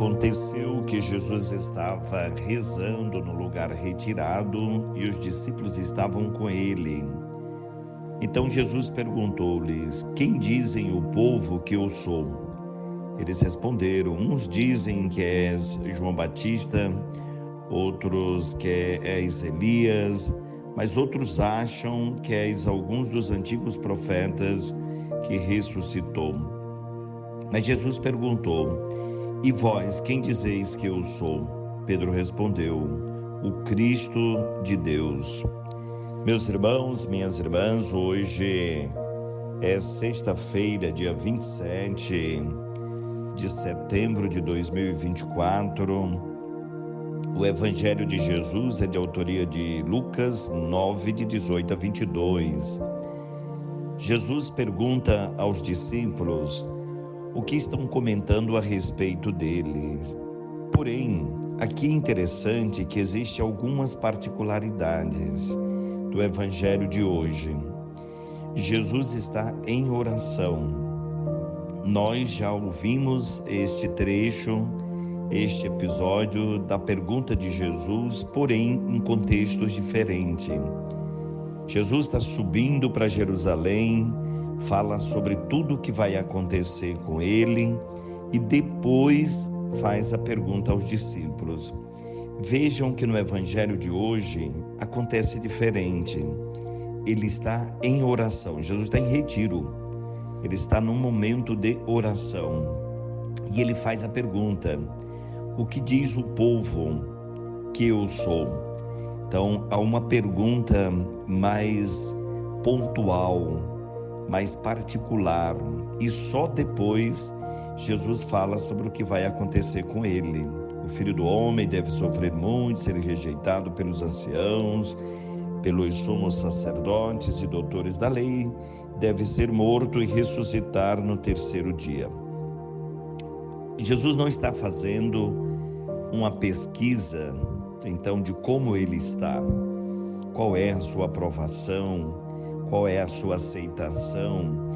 Aconteceu que Jesus estava rezando no lugar retirado e os discípulos estavam com ele. Então Jesus perguntou-lhes: Quem dizem o povo que eu sou? Eles responderam: Uns dizem que és João Batista, outros que és Elias, mas outros acham que és alguns dos antigos profetas que ressuscitou. Mas Jesus perguntou: E vós, quem dizeis que eu sou? Pedro respondeu: O Cristo de Deus. Meus irmãos, minhas irmãs, hoje é sexta-feira, dia 27 de setembro de 2024. O Evangelho de Jesus é de autoria de Lucas 9, de 18 a 22. Jesus pergunta aos discípulos o que estão comentando a respeito dele. Porém, aqui é interessante que existem algumas particularidades do Evangelho de hoje. Jesus está em oração. Nós já ouvimos este trecho, este episódio da pergunta de Jesus, porém em contextos diferentes. Jesus está subindo para Jerusalém, fala sobre tudo o que vai acontecer com ele e depois faz a pergunta aos discípulos. Vejam que no Evangelho de hoje acontece diferente. Ele está em oração, Jesus está em retiro, ele está num momento de oração e ele faz a pergunta: o que diz o povo que eu sou? Então há uma pergunta mais pontual, mais particular, e só depois Jesus fala sobre o que vai acontecer com ele. O Filho do Homem deve sofrer muito, ser rejeitado pelos anciãos, pelos sumos sacerdotes e doutores da lei, deve ser morto e ressuscitar no terceiro dia. Jesus não está fazendo uma pesquisa, então, de como ele está, qual é a sua aprovação, qual é a sua aceitação,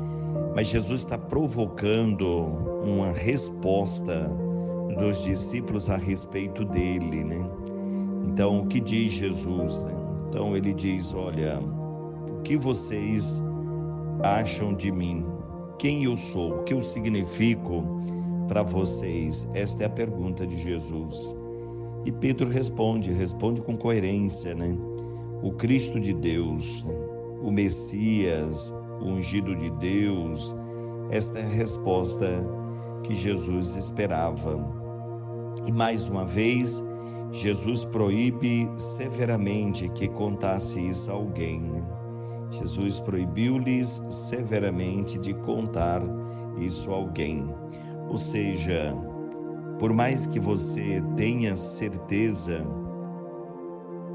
mas Jesus está provocando uma resposta dos discípulos a respeito dele, né? Então, o que diz Jesus, né? Então, ele diz: olha, o que vocês acham de mim? Quem eu sou? O que eu significo para vocês? Esta é a pergunta de Jesus. E Pedro responde com coerência, né? O Cristo de Deus, né? O Messias, o ungido de Deus. Esta é a resposta que Jesus esperava. E mais uma vez, Jesus proíbe severamente que contasse isso a alguém, né? Jesus proibiu-lhes severamente de contar isso a alguém. Ou seja, por mais que você tenha certeza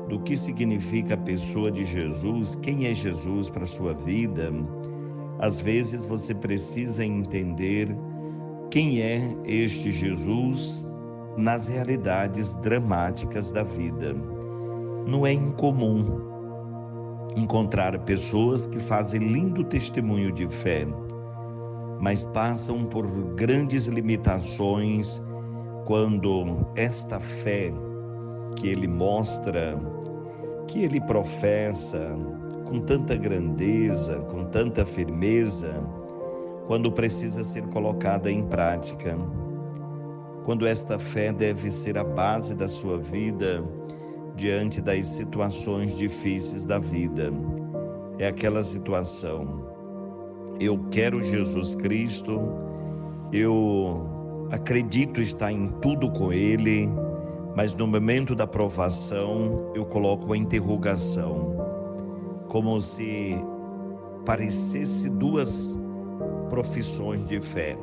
do que significa a pessoa de Jesus, quem é Jesus para a sua vida, às vezes você precisa entender quem é este Jesus nas realidades dramáticas da vida. Não é incomum encontrar pessoas que fazem lindo testemunho de fé, mas passam por grandes limitações quando esta fé que ele mostra, que ele professa com tanta grandeza, com tanta firmeza, quando precisa ser colocada em prática, quando esta fé deve ser a base da sua vida diante das situações difíceis da vida. É aquela situação: eu quero Jesus Cristo, eu acredito estar em tudo com Ele, mas no momento da provação eu coloco uma interrogação, como se parecesse duas profissões de fé.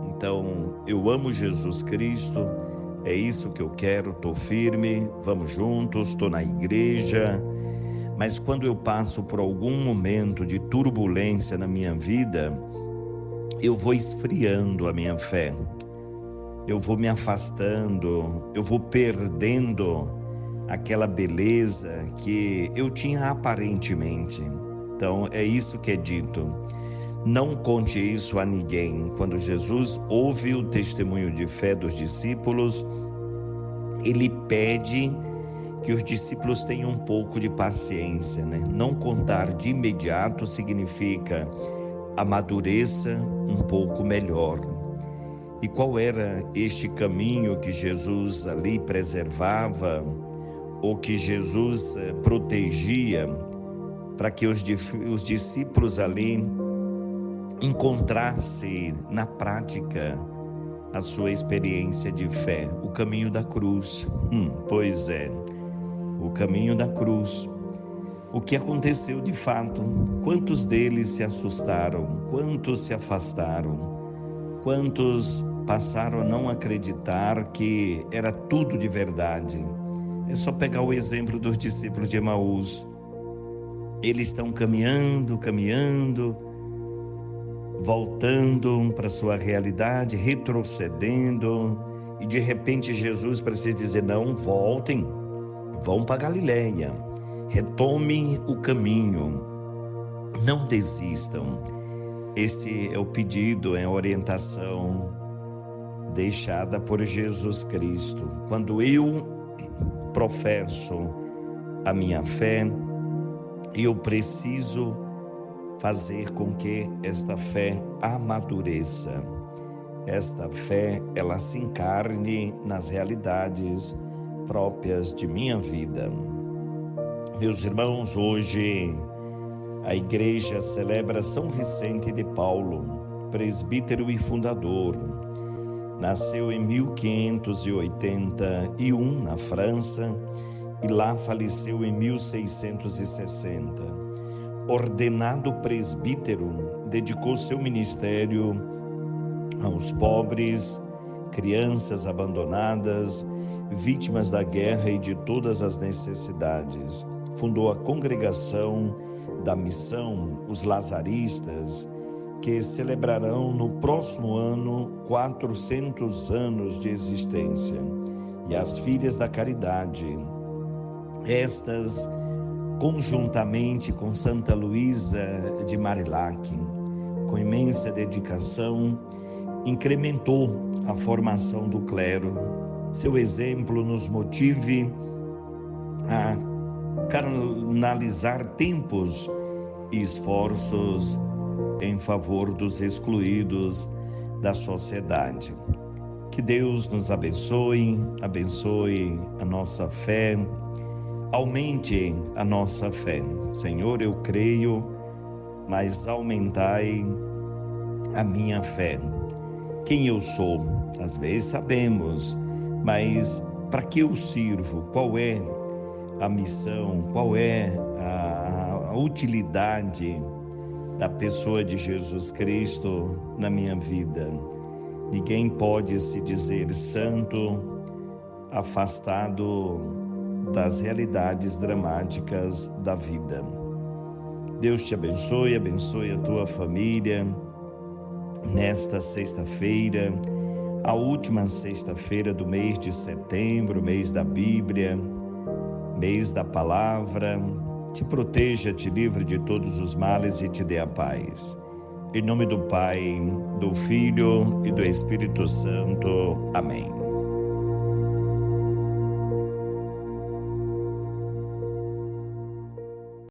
Então, eu amo Jesus Cristo, é isso que eu quero, estou firme, vamos juntos, estou na igreja, mas quando eu passo por algum momento de turbulência na minha vida, eu vou esfriando a minha fé, eu vou me afastando, eu vou perdendo aquela beleza que eu tinha aparentemente. Então, é isso que é dito: Não conte isso a ninguém. Quando Jesus ouve o testemunho de fé dos discípulos, ele pede que os discípulos tenham um pouco de paciência, né? Não contar de imediato significa amadureça um pouco melhor. E qual era este caminho que Jesus ali preservava, ou que Jesus protegia, para que os discípulos ali encontrassem na prática a sua experiência de fé? O caminho da cruz. Pois é, o caminho da cruz. O que aconteceu de fato? Quantos deles se assustaram? Quantos se afastaram? Quantos passaram a não acreditar que era tudo de verdade? É só pegar o exemplo dos discípulos de Emaús. Eles estão caminhando, voltando para a sua realidade, retrocedendo, e de repente Jesus precisa dizer: não, voltem, vão para Galileia, retome o caminho, não desistam. Este é o pedido, é a orientação deixada por Jesus Cristo. Quando eu professo a minha fé, eu preciso fazer com que esta fé amadureça. Esta fé, ela se encarne nas realidades próprias de minha vida. Meus irmãos, hoje a igreja celebra São Vicente de Paulo, presbítero e fundador. Nasceu em 1581 na França e lá faleceu em 1660. Ordenado presbítero, dedicou seu ministério aos pobres, crianças abandonadas, vítimas da guerra e de todas as necessidades. Fundou a congregação da missão, os Lazaristas, que celebrarão no próximo ano 400 anos de existência, e as Filhas da Caridade. Estas, conjuntamente com Santa Luísa de Marillac, com imensa dedicação, incrementou a formação do clero. Seu exemplo nos motive a canalizar tempos e esforços em favor dos excluídos da sociedade. Que Deus nos abençoe a nossa fé, aumente a nossa fé. Senhor, eu creio, mas aumentai a minha fé. Quem eu sou? Às vezes sabemos, mas para que eu sirvo? Qual é a missão? Qual é a utilidade da pessoa de Jesus Cristo na minha vida? Ninguém pode se dizer santo afastado das realidades dramáticas da vida. Deus te abençoe a tua família nesta sexta-feira, a última sexta-feira do mês de setembro, mês da Bíblia, mês da palavra. Te proteja, te livre de todos os males e te dê a paz. Em nome do Pai, do Filho e do Espírito Santo. Amém.